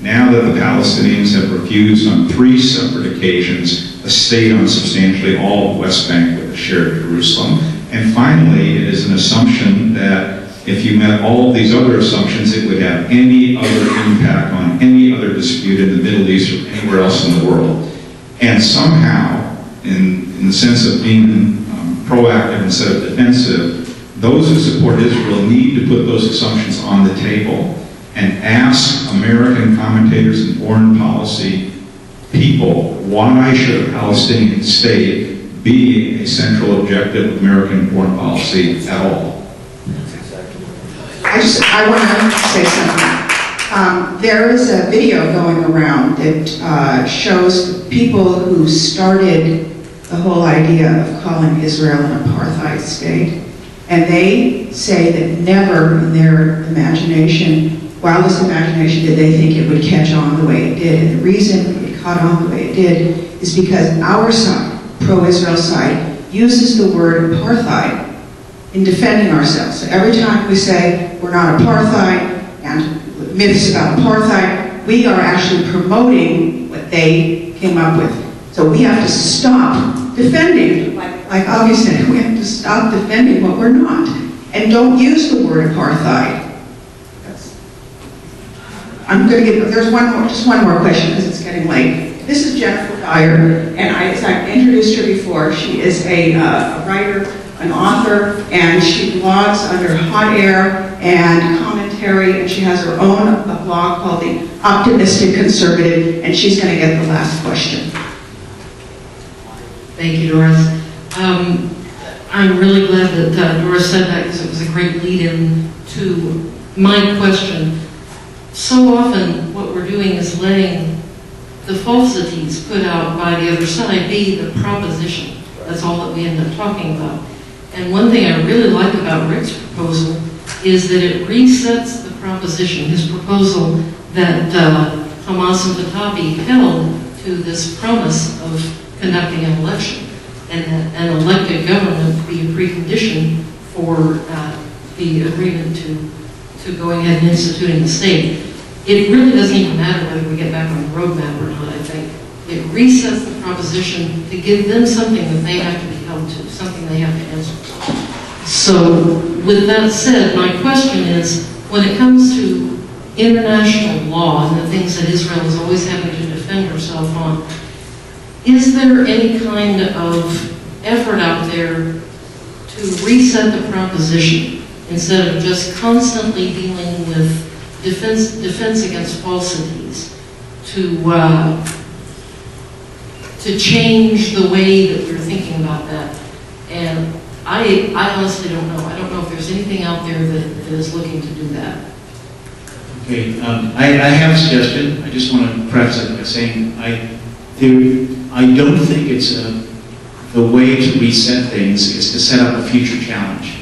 Now that the Palestinians have refused on 3 separate occasions a state on substantially all of West Bank with a shared Jerusalem. And finally, it is an assumption that if you met all of these other assumptions, it would have any other impact on any other dispute in the Middle East or anywhere else in the world. And somehow, in the sense of being proactive instead of defensive, those who support Israel need to put those assumptions on the table and ask American commentators and foreign policy people, why should a Palestinian state be a central objective of American foreign policy at all? I want to say something. There is a video going around that shows people who started the whole idea of calling Israel an apartheid state. And they say that never in their imagination, wildest imagination, did they think it would catch on the way it did. And the reason it caught on the way it did is because our side, pro-Israel side, uses the word apartheid in defending ourselves. So every time we say we're not apartheid and myths about apartheid, we are actually promoting what they came up with. So we have to stop defending, like Avi said, we have to stop defending what we're not. And don't use the word apartheid. I'm going to get, there's just one more question because it's getting late. This is Jennifer Dyer, and as I've introduced her before, she is a writer, an author, and she blogs under Hot Air and Commentary, and she has her own blog called The Optimistic Conservative, and she's going to get the last question. Thank you, Doris. I'm really glad that Doris said that because it was a great lead-in to my question. So often what we're doing is letting the falsities put out by the other side be the proposition. That's all that we end up talking about. And one thing I really like about Rick's proposal is that it resets the proposition, his proposal that Hamas and Fatah be held to this promise of conducting an election, and that an elected government be a precondition for the agreement to going ahead and instituting the state. It really doesn't even matter whether we get back on the roadmap or not, I think. It resets the proposition to give them something that they have to be held to, something they have to answer to. So, with that said, my question is, when it comes to international law and the things that Israel is always having to defend herself on, is there any kind of effort out there to reset the proposition instead of just constantly dealing with defense against falsities, to change the way that we're thinking about that? And I honestly don't know. I don't know if there's anything out there that is looking to do that. Okay, I have a suggestion. I just want to preface it by saying I don't think it's the way to reset things is to set up a future challenge.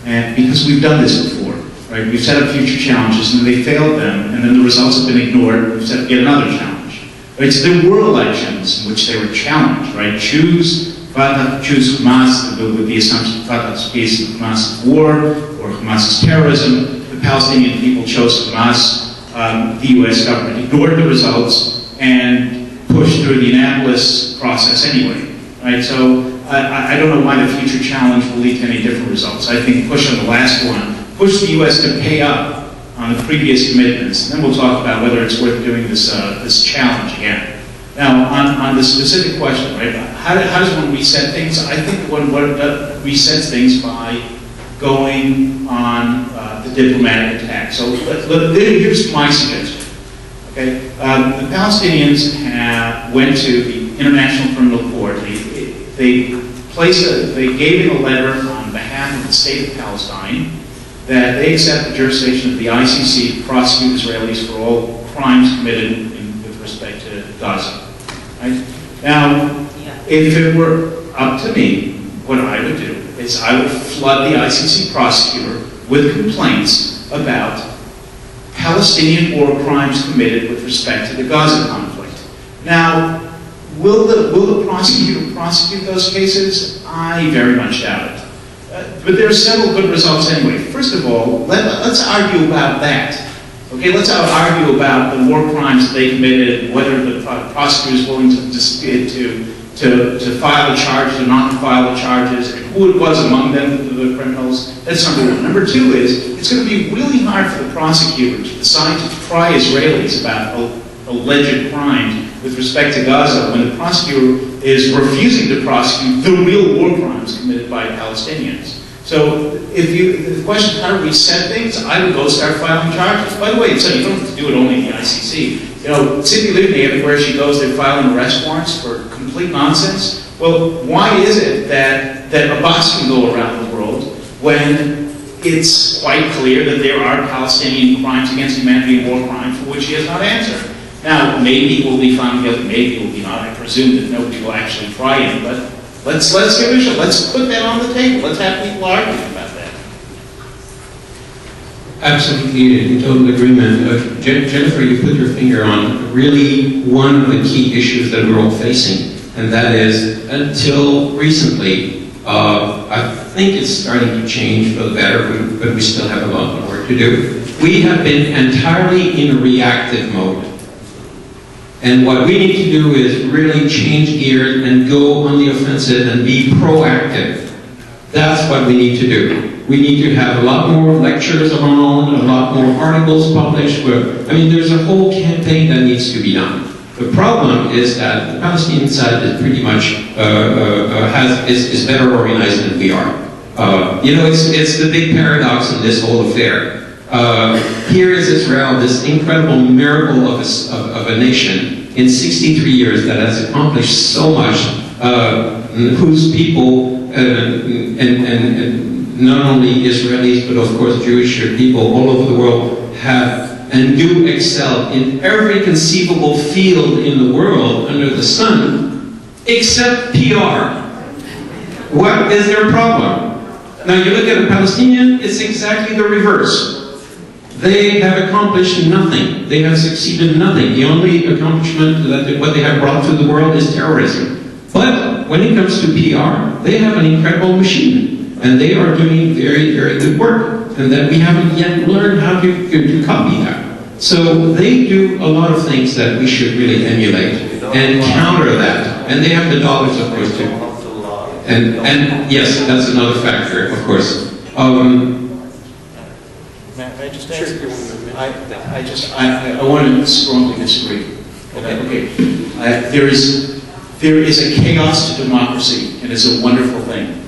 And because we've done this before, right? We've set up future challenges and they failed them, and then the results have been ignored. We've set up yet another challenge. Right? So there were elections in which they were challenged, right? Choose Fatah, choose Hamas with the assumption that Fatah's peace and Hamas' war, or Hamas's terrorism. The Palestinian people chose Hamas. The U.S. government ignored the results and pushed through the Annapolis process anyway, right? So I don't know why the future challenge will lead to any different results. I think push on the last one, push the U.S. to pay up on the previous commitments, and then we'll talk about whether it's worth doing this challenge again. Now, on the specific question, right? How does one reset things? I think one resets things by going on the diplomatic attack. So here's my suggestion. Okay, the Palestinians went to the International Criminal Court. They gave in a letter on behalf of the state of Palestine that they accept the jurisdiction of the ICC to prosecute Israelis for all crimes committed with respect to Gaza. Right? Now, if it were up to me, what I would do is I would flood the ICC prosecutor with complaints about Palestinian war crimes committed with respect to the Gaza conflict. Now, will the prosecutor prosecute those cases? I very much doubt it. But there are several good results anyway. First of all, let's argue about that. Okay, okay, let's argue about the war crimes that they committed, whether the prosecutor is willing to file the charges or not to file the charges, and who it was among them, the criminals. That's number one. Number two is, it's going to be really hard for the prosecutor to decide to try Israelis about alleged crimes with respect to Gaza when the prosecutor is refusing to prosecute the real war crimes committed by Palestinians. So if the question, how do we set things, I would go start filing charges. By the way, so you don't have to do it only in the ICC. You know, Cindy Livni, everywhere she goes, they're filing arrest warrants for complete nonsense. Well, why is it that Abbas can go around the world when it's quite clear that there are Palestinian crimes against humanity and war crimes for which he has not answered? Now, maybe he will be found guilty, maybe he will be not. I presume that nobody will actually try him, but let's give it a shot. Let's put that on the table. Let's have people arguing about that. Absolutely, in total agreement. Jennifer, you put your finger on really one of the key issues that we're all facing, and that is, until recently, I think it's starting to change for the better, but we still have a lot more work to do. We have been entirely in a reactive mode. And what we need to do is really change gears and go on the offensive and be proactive. That's what we need to do. We need to have a lot more lectures around, a lot more articles published. There's a whole campaign that needs to be done. The problem is that the Palestinian side is pretty much is better organized than we are. It's the big paradox in this whole affair. Here is Israel, this incredible miracle of a nation in 63 years that has accomplished so much, whose people, and not only Israelis, but of course Jewish people all over the world have and do excel in every conceivable field in the world under the sun, except PR. What is their problem? Now you look at the Palestinian, it's exactly the reverse. They have accomplished nothing. They have succeeded nothing. The only accomplishment that what they have brought to the world is terrorism. But when it comes to PR, they have an incredible machine, and they are doing very, very good work, and that we haven't yet learned how to copy that. So they do a lot of things that we should really emulate and counter that. And they have the dollars, of course, too. And yes, that's another factor, of course. May I just ask? Sure. I want to strongly disagree. Okay. There is a chaos to democracy, and it's a wonderful thing.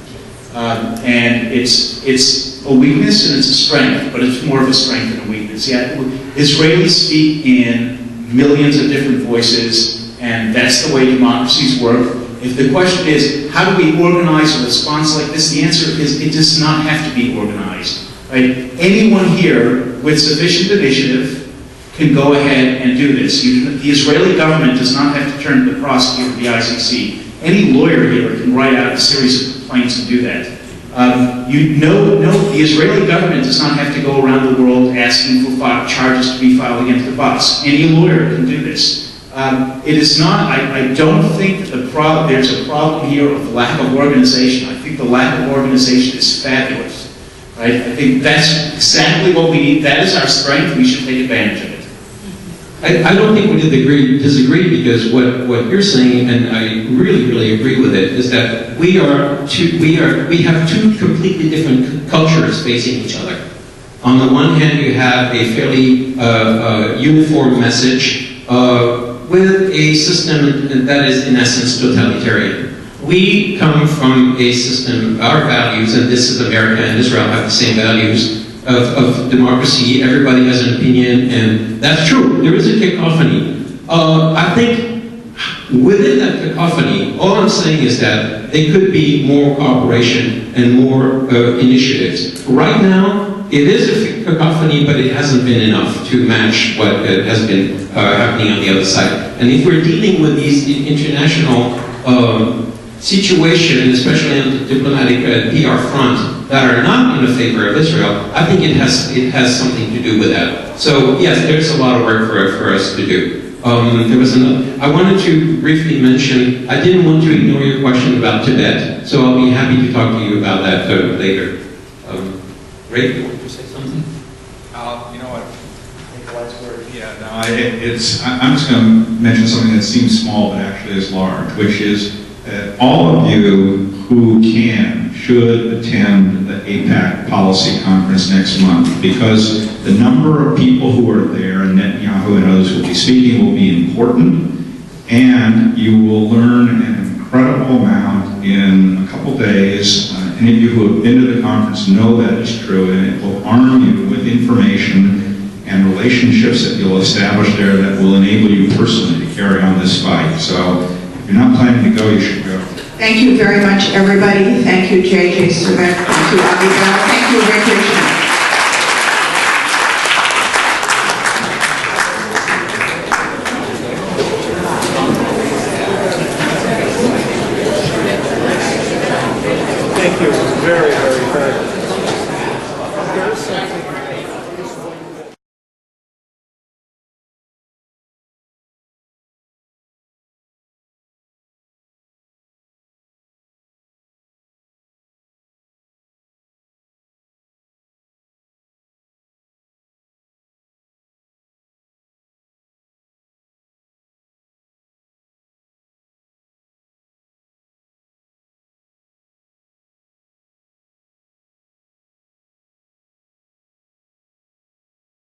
And it's a weakness and it's a strength, but it's more of a strength than a weakness. Yeah, Israelis speak in millions of different voices, and that's the way democracies work. If the question is, how do we organize a response like this? The answer is, it does not have to be organized. Right? Anyone here with sufficient initiative can go ahead and do this. The Israeli government does not have to turn to the prosecutor of the ICC. Any lawyer here can write out a series of complaints and do that. The Israeli government does not have to go around the world asking for charges to be filed against Abbas. Any lawyer can do this. It is not, I don't think that there's a problem here of lack of organization. I think the lack of organization is fabulous. Right? I think that's exactly what we need. That is our strength. We should take advantage of it. I don't think we disagree, because what you're saying, and I really, really agree with it, is that we have two completely different cultures facing each other. On the one hand, you have a fairly uniform message with a system that is, in essence, totalitarian. We come from a system, our values, and this is America and Israel have the same values of democracy. Everybody has an opinion, and that's true. There is a cacophony. I think within that cacophony, all I'm saying is that there could be more cooperation and more initiatives. Right now, it is a cacophony, but it hasn't been enough to match what has been happening on the other side. And if we're dealing with these international situation, especially on the diplomatic PR front, that are not in the favor of Israel, I think it has something to do with that. So yes, there's a lot of work for us to do. There was another. I wanted to briefly mention. I didn't want to ignore your question about Tibet, so I'll be happy to talk to you about that later. Ray, you want to say something? You know what? I think the last word. Yeah, no, I'm just going to mention something that seems small but actually is large, which is that all of you who can should attend the APAC policy conference next month, because the number of people who are there, and Netanyahu and others who will be speaking, will be important, and you will learn an incredible amount in a couple days. Any of you who have been to the conference know that is true, and it will arm you with information and relationships that you'll establish there that will enable you personally to carry on this fight. So if you're not planning to go, you should go. Thank you very much, everybody. Thank you, J.J. Surbeck. Thank you, Avi Bell. Thank you, Rick Richman. Thank you.